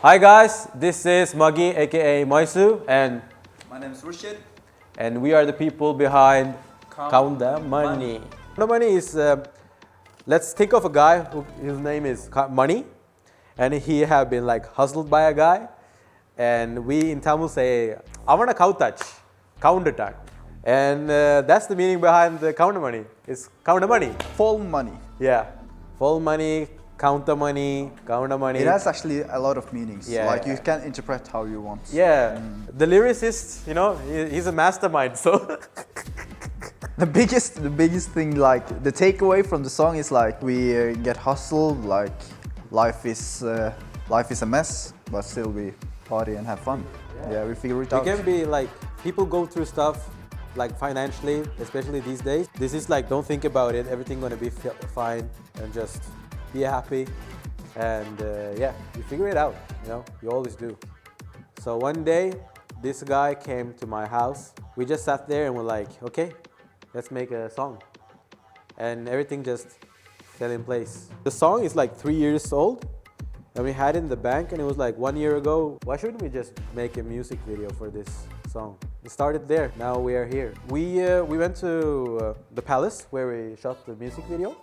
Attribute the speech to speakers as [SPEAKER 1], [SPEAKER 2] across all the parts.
[SPEAKER 1] Hi guys, this is Magi aka Maisu and
[SPEAKER 2] My name is Rushid.
[SPEAKER 1] we are the people behind KAUNDAMANI. KAUNDAMANI is, let's think of a guy his name is Money, and he have been like hustled by a guy, and we in Tamil say I want a cow touch, counter, and that's the meaning behind the KAUNDAMANI. It's KAUNDAMANI.
[SPEAKER 2] Full money.
[SPEAKER 1] Yeah, full money, count the money, count the money.
[SPEAKER 2] It has actually a lot of meanings.
[SPEAKER 1] Yeah,
[SPEAKER 2] Like
[SPEAKER 1] yeah.
[SPEAKER 2] you can interpret how you want.
[SPEAKER 1] Yeah, the lyricist, you know, he's a mastermind. So
[SPEAKER 2] The biggest thing, like the takeaway from the song is like we get hustled. Like life is a mess, but still we party and have fun. Yeah, we figure it out.
[SPEAKER 1] it can be like people go through stuff like financially, especially these days. This is like don't think about it. Everything gonna be fine and just be happy. And yeah, you figure it out. You know, you always do. So one day, this guy came to my house. We just sat there and we're like, okay, let's make a song. And everything just fell in place. The song is like 3 years old, and we had it in the bank, and it was like 1 year ago. Why shouldn't we just make a music video for this song? It started there. Now we are here. We went to the palace where we shot the music video.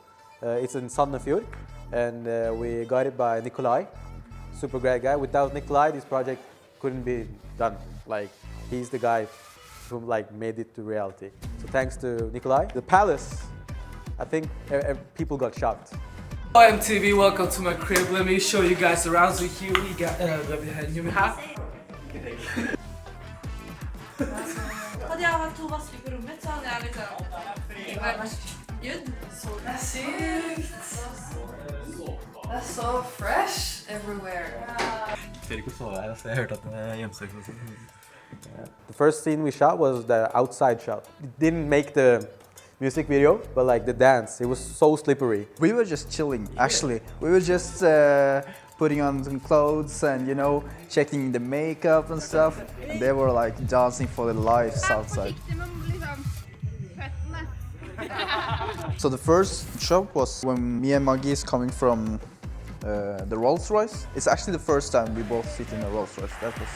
[SPEAKER 1] It's in Sandefjord, and we got it by Nikolai. Super great guy. Without Nikolai, this project couldn't be done. Like, he's the guy who like made it to reality. So thanks to Nikolai. The palace, I think people got shocked.
[SPEAKER 3] Hi MTV, welcome to my crib. Let me show you guys around. So here we got
[SPEAKER 4] Hade jag haft toavask på rummet så hade jag liksom ljud. Så
[SPEAKER 3] Det är sykt! Det är så fresh everywhere.
[SPEAKER 1] The first scene we shot was the outside shot. It didn't make the music video, but like the dance, it was so slippery.
[SPEAKER 2] We were just chilling. Actually, we were just putting on some clothes and checking the makeup and stuff. And they were like dancing for their lives outside. So the first shot was when me and Maggie is coming from the Rolls Royce. It's actually the first time we both sit in a Rolls Royce. That was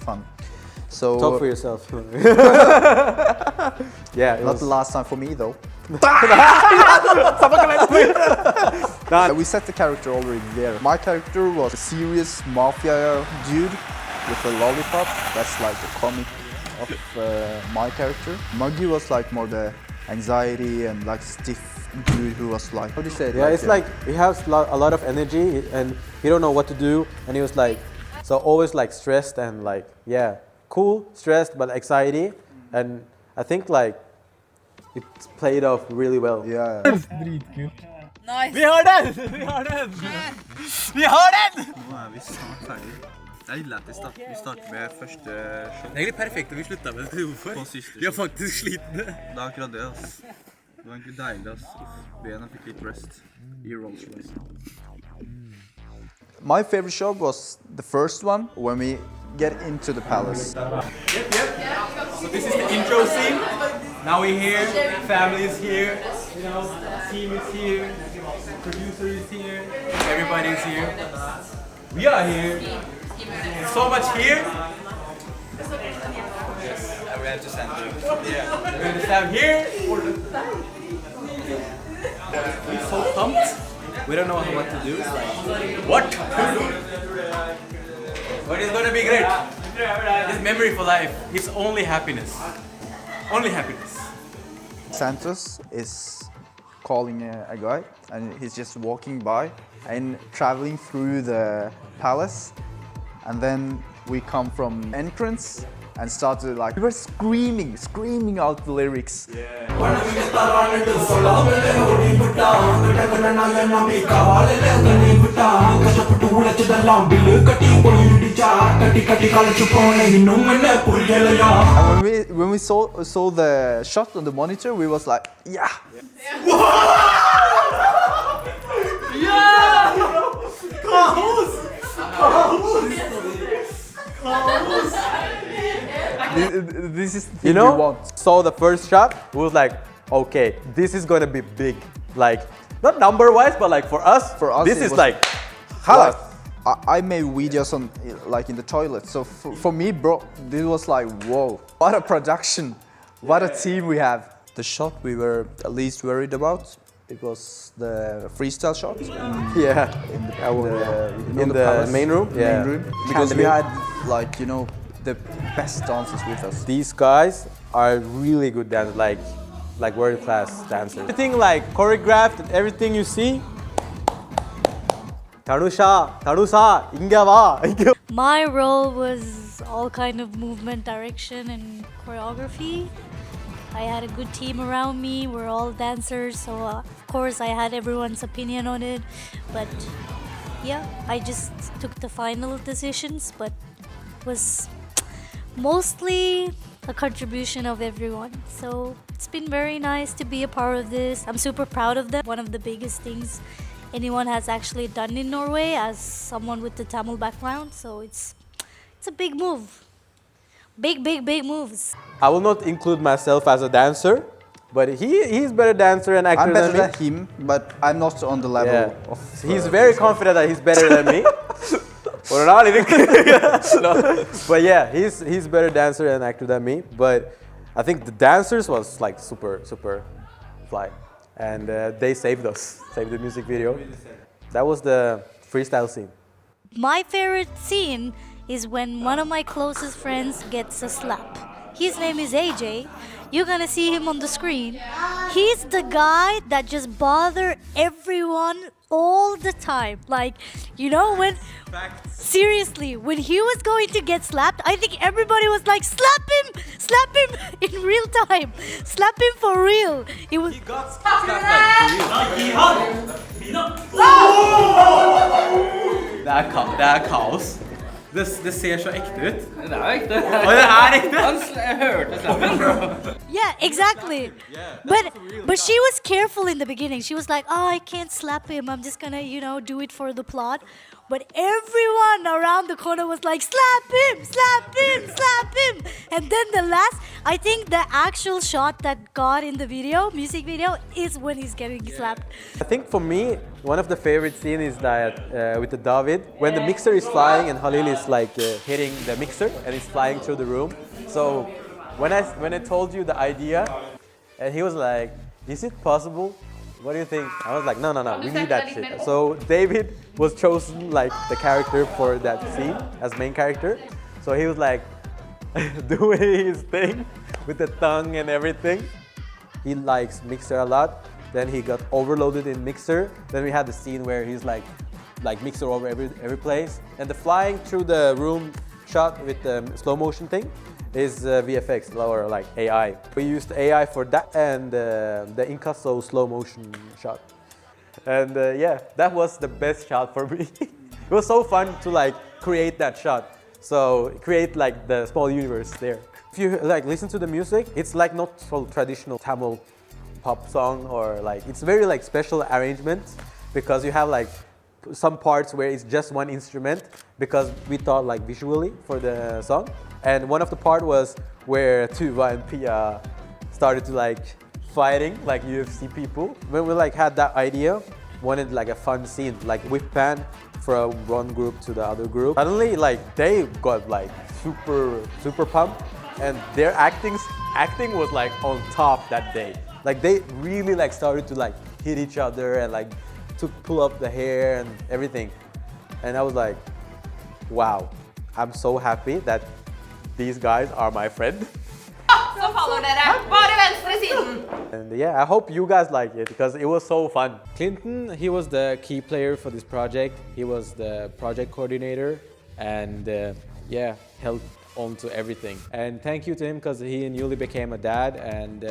[SPEAKER 2] fun. So
[SPEAKER 1] Talk for yourself. Yeah, it
[SPEAKER 2] not
[SPEAKER 1] was.
[SPEAKER 2] the last time for me though. We set the character already there. My character was a serious mafia dude with a lollipop. That's like the comic of my character. Maggie was like more the anxiety and like stiff dude who was like, how do you say it?
[SPEAKER 1] Yeah, it's like he has a lot of energy and he don't know what to do, and he was like, so always like stressed and like, yeah, cool, stressed but anxiety, and I think like it's played off really well.
[SPEAKER 2] Yeah.
[SPEAKER 4] Nice.
[SPEAKER 5] Vi har den! Vi har den! Vi har den!
[SPEAKER 6] Nå er vi snart ferdig. Jeg gilder at vi starter med første shot.
[SPEAKER 5] Det er egentlig perfekt at vi sluttet med det. Hvorfor?
[SPEAKER 6] På siste
[SPEAKER 5] Vi er
[SPEAKER 6] shot.
[SPEAKER 5] faktisk slitne.
[SPEAKER 6] Det er akkurat det, ass. Det var egentlig deilig, ass. Bena fikk litt rest i Rolls Royce.
[SPEAKER 2] My favorite shot was the first one when we get into the palace.
[SPEAKER 5] So this is the intro scene. Now we're here, family is here, you know, team is here, producer is here, everybody is here. We are here. So much here. Yes, we have to stand here. Yeah, we're going to stand here. We're so pumped. We don't know what to do. It's like, what? But it's gonna be great. It's memory for life. It's only happiness. Only happiness.
[SPEAKER 2] Santos is calling a guy and he's just walking by and traveling through the palace, and then we come from entrance and started like we were screaming out the lyrics. And when we saw the shot on the monitor, we was like, yeah. This is the thing
[SPEAKER 1] You know,
[SPEAKER 2] we want.
[SPEAKER 1] saw the first shot, we was like, okay, this is gonna be big. Like, not number-wise, but like for us
[SPEAKER 2] For us,
[SPEAKER 1] this
[SPEAKER 2] it
[SPEAKER 1] is
[SPEAKER 2] was
[SPEAKER 1] like, halas.
[SPEAKER 2] I made videos on like in the toilet. So for me, bro, this was like, whoa, what a production, what a team we have. The shot we were at least worried about, it was the freestyle shot.
[SPEAKER 1] Yeah. In the
[SPEAKER 2] palace,
[SPEAKER 1] main room. Yeah.
[SPEAKER 2] Main room, because we had like, you know, the best dancers with us.
[SPEAKER 1] These guys are really good dancers, like world-class dancers. Everything like choreographed and everything you see. Tanusa, inga va.
[SPEAKER 7] My role was all kind of movement, direction, and choreography. I had a good team around me. We're all dancers, so of course I had everyone's opinion on it. But yeah, I just took the final decisions, but was mostly a contribution of everyone. So it's been very nice to be a part of this. I'm super proud of them. One of the biggest things anyone has actually done in Norway as someone with the Tamil background. So it's a big move. Big moves.
[SPEAKER 1] I will not include myself as a dancer, but he's better dancer and actor
[SPEAKER 2] I'm better
[SPEAKER 1] than me.
[SPEAKER 2] than him, but I'm not on the level
[SPEAKER 1] Yeah.
[SPEAKER 2] of.
[SPEAKER 1] He's very confident that he's better than me. No. But yeah, he's better dancer and actor than me. But I think the dancers was like super fly, and they saved us, saved the music video. That was the freestyle scene.
[SPEAKER 7] My favorite scene is when one of my closest friends gets a slap. His name is AJ. You're gonna see him on the screen. He's the guy that just bother everyone all the time. Like, you know, seriously, when he was going to get slapped, I think everybody was like, slap him in real time, slap him for real. It was.
[SPEAKER 5] Det er kaos. Det ser så ekte ut.
[SPEAKER 8] Det er jo ekte.
[SPEAKER 5] Og det er ekte!
[SPEAKER 8] Jeg hørte stemmen, bro.
[SPEAKER 7] Yeah, exactly. But she was careful in the beginning. She was like, oh, I can't slap him. I'm just gonna, you know, do it for the plot. But everyone around the corner was like, slap him. And then the last, I think the actual shot that got in the video, music video, is when he's getting slapped.
[SPEAKER 1] I think for me, one of the favorite scenes is that with the David, when the mixer is flying and Halil is like hitting the mixer and it's flying through the room. So when I told you the idea, and he was like, is it possible? What do you think? I was like, no, we need that shit. So David was chosen like the character for that scene as main character. So he was like doing his thing with the tongue and everything. He likes Mixer a lot. Then he got overloaded in Mixer. Then we had the scene where he's like Mixer over every place. And the flying through the room shot with the slow motion thing is VFX or like AI. We used AI for that and the Inkasso slow motion shot. And yeah, that was the best shot for me. It was so fun to like create that shot. So create like the small universe there. If you like listen to the music, it's like not so traditional Tamil pop song or like, it's very like special arrangement because you have like some parts where it's just one instrument because we thought like visually for the song. And one of the part was where Tuva and Pia started to like fighting like UFC people. When we like had that idea, wanted like a fun scene, like whip pan from one group to the other group. Suddenly like they got like super pumped and their acting was like on top that day. Like they really like started to like hit each other and like to pull up the hair and everything. And I was like, wow, I'm so happy that these guys are my friend.
[SPEAKER 4] Så faller dere. Bare venstre siden.
[SPEAKER 1] And yeah, I hope you guys like it because it was so fun. Clinton, he was the key player for this project. He was the project coordinator and yeah, held on to everything. And thank you to him because he newly became a dad and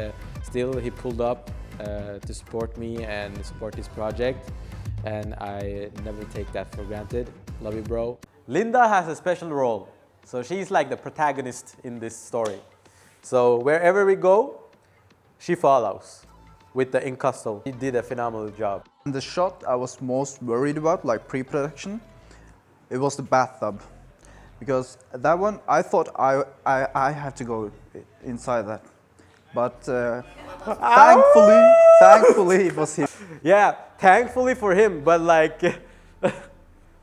[SPEAKER 1] still he pulled up to support me and support his project. And I never take that for granted. Love you, bro. Linda has a special role. So she's like the protagonist in this story. So wherever we go, she follows with the Inkasso. He did a phenomenal job.
[SPEAKER 2] The shot I was most worried about, like pre-production, it was the bathtub. Because that one, I thought I had to go inside that. But thankfully it was him.
[SPEAKER 1] Yeah, thankfully for him, but like,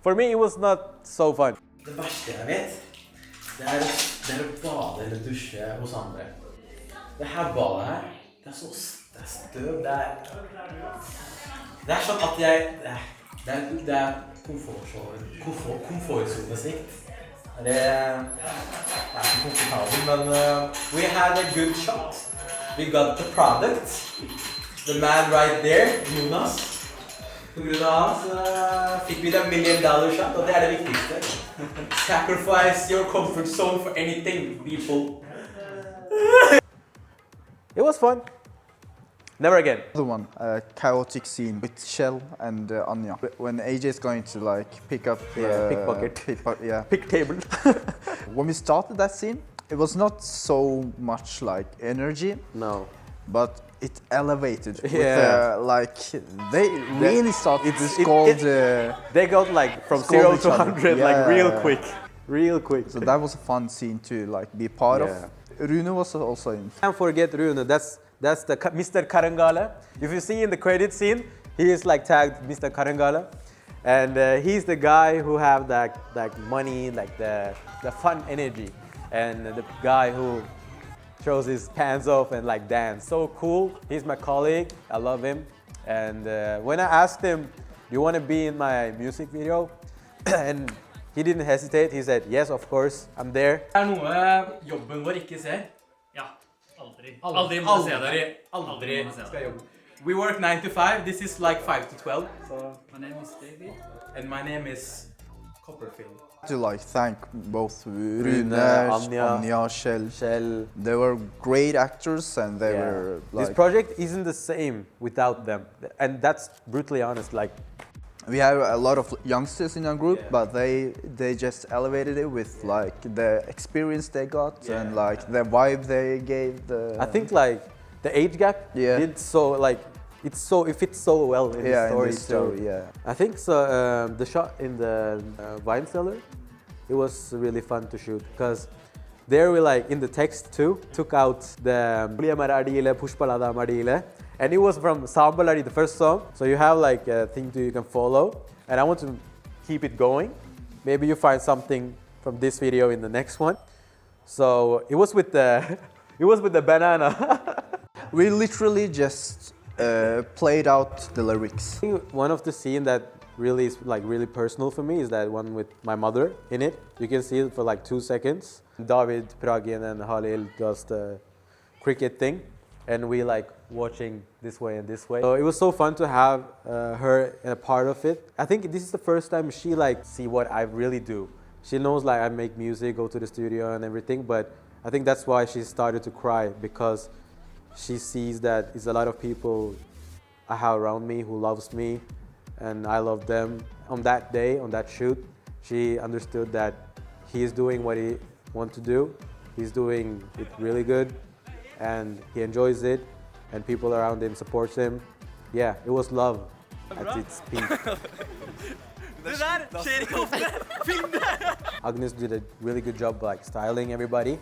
[SPEAKER 1] For me, it was not so fun.
[SPEAKER 5] Det verste jeg vet, det er å bade eller dusje hos andre. Det her badet her, det er støv, det er sånn at det er komfortsonesikt. Det er ikke komfortabelt, men we had a good shot. We got the product. The man right there, Jonas. På grunn av han så fikk vi $1 million shot, og det er det viktigste. Sacrifice your comfort zone for anything, people.
[SPEAKER 1] It was fun. Never again.
[SPEAKER 2] Another one, a chaotic scene with Shell and Anya. When AJ is going to like pick up
[SPEAKER 1] pickpocket.
[SPEAKER 2] Yeah.
[SPEAKER 1] Pick table.
[SPEAKER 2] When we started that scene, it was not so much like energy,
[SPEAKER 1] No.
[SPEAKER 2] but it elevated.
[SPEAKER 1] Yeah.
[SPEAKER 2] With, like they really started to scold.
[SPEAKER 1] They got like from
[SPEAKER 2] Scold
[SPEAKER 1] 0
[SPEAKER 2] each
[SPEAKER 1] to
[SPEAKER 2] other.
[SPEAKER 1] 100
[SPEAKER 2] Yeah.
[SPEAKER 1] like real quick. Real quick.
[SPEAKER 2] So that was a fun scene to like be part of. Rune was also in.
[SPEAKER 1] Can't forget Rune. That's the Mr. Karangala. If you see in the credit scene, he is like tagged Mr. Karangala, and he's the guy who have that like money, like the fun energy, and the guy who throws his pants off and like dance. So cool. He's my colleague. I love him. And when I asked him, "Do you want to be in my music video?" and he didn't hesitate. He said, "Yes, of course. I'm there."
[SPEAKER 5] Det er noe jobben vår ikke ser.
[SPEAKER 8] Ja, aldri.
[SPEAKER 5] Aldri
[SPEAKER 8] må du se det.
[SPEAKER 5] Aldri skal jobbe. We work 9 to 5. This is like 5 to 12. So.
[SPEAKER 8] My name is David.
[SPEAKER 5] And my name is Copperfield.
[SPEAKER 2] To like thank both Rune,
[SPEAKER 1] Anya.
[SPEAKER 2] Anya, Shell.
[SPEAKER 1] Shell.
[SPEAKER 2] They were great actors, and they were like.
[SPEAKER 1] This project isn't the same without them, and that's brutally honest. Like,
[SPEAKER 2] We have a lot of youngsters in our group, but they just elevated it with like the experience they got and like the vibe they gave.
[SPEAKER 1] I think like the age gap did so like it fits so well in the story.
[SPEAKER 2] In the story,
[SPEAKER 1] I think so. The shot in the wine cellar, it was really fun to shoot because there we like in the text too took out the Pushpalada Madile. And it was from Sambalari, the first song. So you have like a thing you can follow. And I want to keep it going. Maybe you find something from this video in the next one. So it was with the banana.
[SPEAKER 2] We literally just played out the lyrics.
[SPEAKER 1] I think one of the scenes that really is like really personal for me is that one with my mother in it. You can see it for like 2 seconds. David, Pragin and Halil does the cricket thing. And we like watching this way and this way. So it was so fun to have her a part of it. I think this is the first time she like see what I really do. She knows like I make music, go to the studio and everything, but I think that's why she started to cry because she sees that it's a lot of people I have around me who loves me and I love them. On that day, on that shoot, she understood that he is doing what he wants to do. He's doing it really good. And he enjoys it, and people around him supports him. Yeah, it was love at its peak. Agnes did a really good job like styling everybody,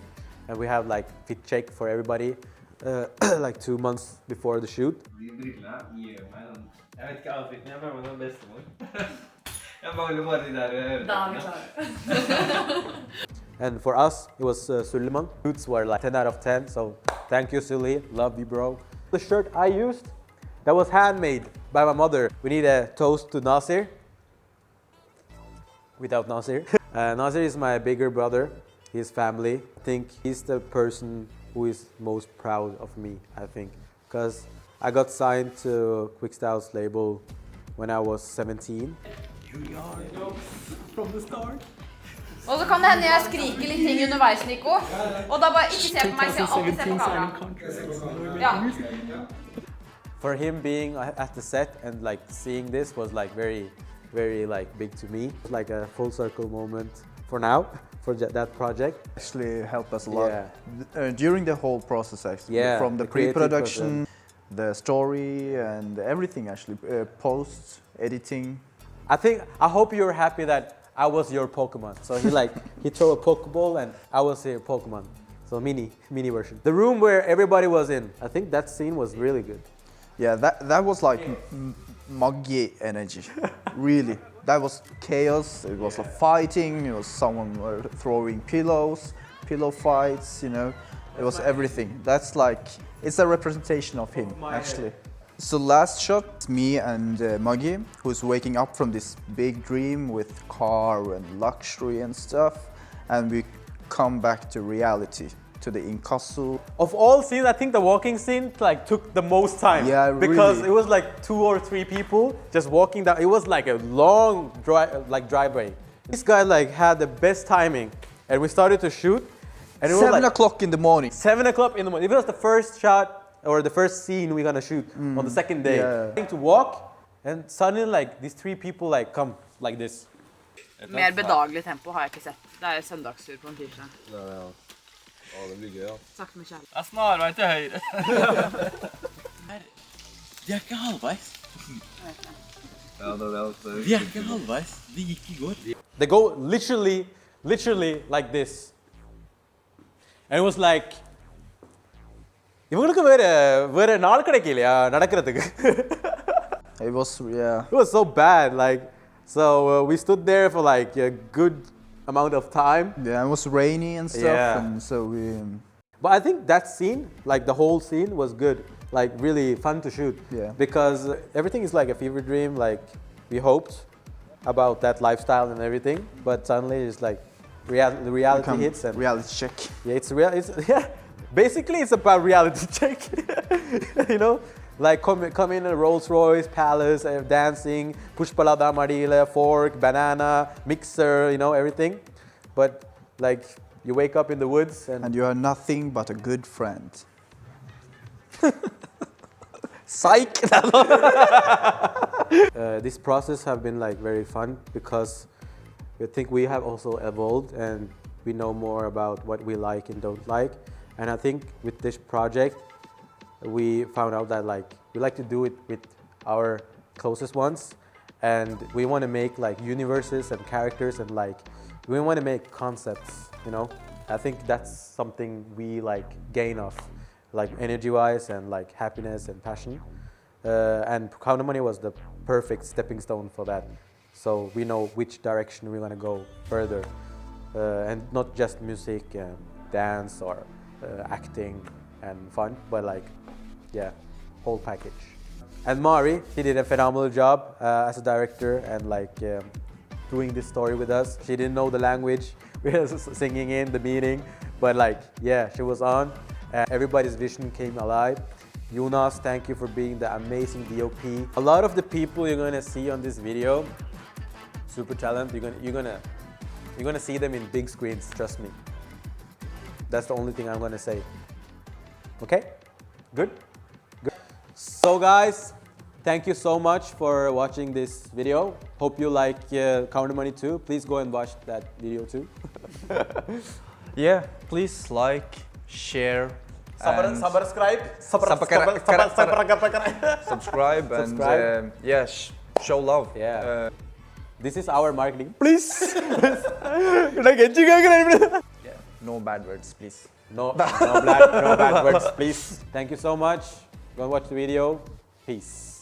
[SPEAKER 1] and we have like fit check for everybody like 2 months before the shoot. And for us, it was Suleiman. Shoots were like 10 out of 10, so thank you, Sully. Love you, bro. The shirt I used, that was handmade by my mother. We need a toast to Nasir. Without Nasir. Nasir is my bigger brother, his family. I think he's the person who is most proud of me, I think. Because I got signed to Quickstyle's label when I was 17.
[SPEAKER 5] From the start.
[SPEAKER 4] Og så kan det hende jeg skriker litt ting underveis, Nico. Og da bare ikke se på meg, så alltid se på kamera. Ja.
[SPEAKER 1] For him being at the set and like seeing this was like very like big to me. It's like a full circle moment for now, for that project.
[SPEAKER 2] Actually helped us a lot during the whole process actually. From the pre-production, the story and everything actually, post, editing.
[SPEAKER 1] I hope you're happy that I was your Pokemon. So he threw a Pokeball and I was your Pokemon. So mini version. The room where everybody was in, I think that scene was really good.
[SPEAKER 2] Yeah, that was like Maggie energy, really. That was chaos. It was a fighting. It was someone were throwing pillows, pillow fights. You know, it was everything. That's like it's a representation of him actually. So last shot, me and Maggie, who's waking up from this big dream with car and luxury and stuff, and we come back to reality, to the inkasso.
[SPEAKER 1] Of all scenes, I think the walking scene like took the most time.
[SPEAKER 2] Yeah,
[SPEAKER 1] because
[SPEAKER 2] really.
[SPEAKER 1] it was like 2 or 3 people just walking down. It was like a long driveway. This guy like had the best timing, and we started to shoot, and it was
[SPEAKER 2] 7
[SPEAKER 1] like
[SPEAKER 2] o'clock in the morning.
[SPEAKER 1] 7 o'clock in the morning. It was the first shot or the first scene we're gonna shoot on the second day.
[SPEAKER 2] Yeah.
[SPEAKER 1] To walk, and suddenly like these 3 people like come like this.
[SPEAKER 4] Mer bedagelig tempo har jeg ikke sett. Det er søndagstur på en tirsdag.
[SPEAKER 6] Det blir gøy, ja.
[SPEAKER 4] Sakte med kjærlighet.
[SPEAKER 8] Jeg snarvei til høyre. De er ikke halvveis.
[SPEAKER 6] Ja, det er det.
[SPEAKER 8] De er ikke halvveis. De gikk i går.
[SPEAKER 1] They go literally like this. And it was like, இவங்களுக்கு வேற நாள் கிடைக்கலையா நடக்கிறதுக்கு.
[SPEAKER 2] It was, yeah.
[SPEAKER 1] It was so bad, like, so we stood there for like a good amount of time.
[SPEAKER 2] Yeah, it was rainy and stuff,
[SPEAKER 1] Yeah.
[SPEAKER 2] and so we.
[SPEAKER 1] But I think that scene, like the whole scene was good, like really fun to shoot.
[SPEAKER 2] Yeah.
[SPEAKER 1] Because everything is like a fever dream, like we hoped about that lifestyle and everything, but suddenly it's like the reality hits and
[SPEAKER 2] reality check.
[SPEAKER 1] yeah, it's real. It's yeah. Basically, it's about reality check. You know, like come in a Rolls Royce palace, dancing, pushpalada madila, fork, banana, mixer, you know, everything. But like you wake up in the woods
[SPEAKER 2] And you are nothing but a good friend. Psych!
[SPEAKER 1] This process have been like very fun because I think we have also evolved and we know more about what we like and don't like. And I think with this project, we found out that like we like to do it with our closest ones, and we want to make like universes and characters and like we want to make concepts. You know, I think that's something we like gain off, like energy-wise and like happiness and passion. And KAUNDAMANI was the perfect stepping stone for that. So we know which direction we want to go further, and not just music and dance or acting and fun, but like, yeah, whole package. And Mari, he did a phenomenal job as a director and like doing this story with us. She didn't know the language, we were singing in the meeting, but like, yeah, she was on. Everybody's vision came alive. Jonas, thank you for being the amazing DOP. A lot of the people you're gonna see on this video, super talent, you're gonna see them in big screens, trust me. That's the only thing I'm gonna say. Okay? Good? Good. So guys, thank you so much for watching this video. Hope you like KAUNDAMANI too. Please go and watch that video too.
[SPEAKER 9] Yeah, please like, share, and
[SPEAKER 1] Subscribe.
[SPEAKER 9] subscribe, and yeah, show love.
[SPEAKER 1] Yeah. This is our marketing. Please.
[SPEAKER 9] Yeah, no bad words, please.
[SPEAKER 1] No bad words, please. Thank you so much. Go and watch the video. Peace.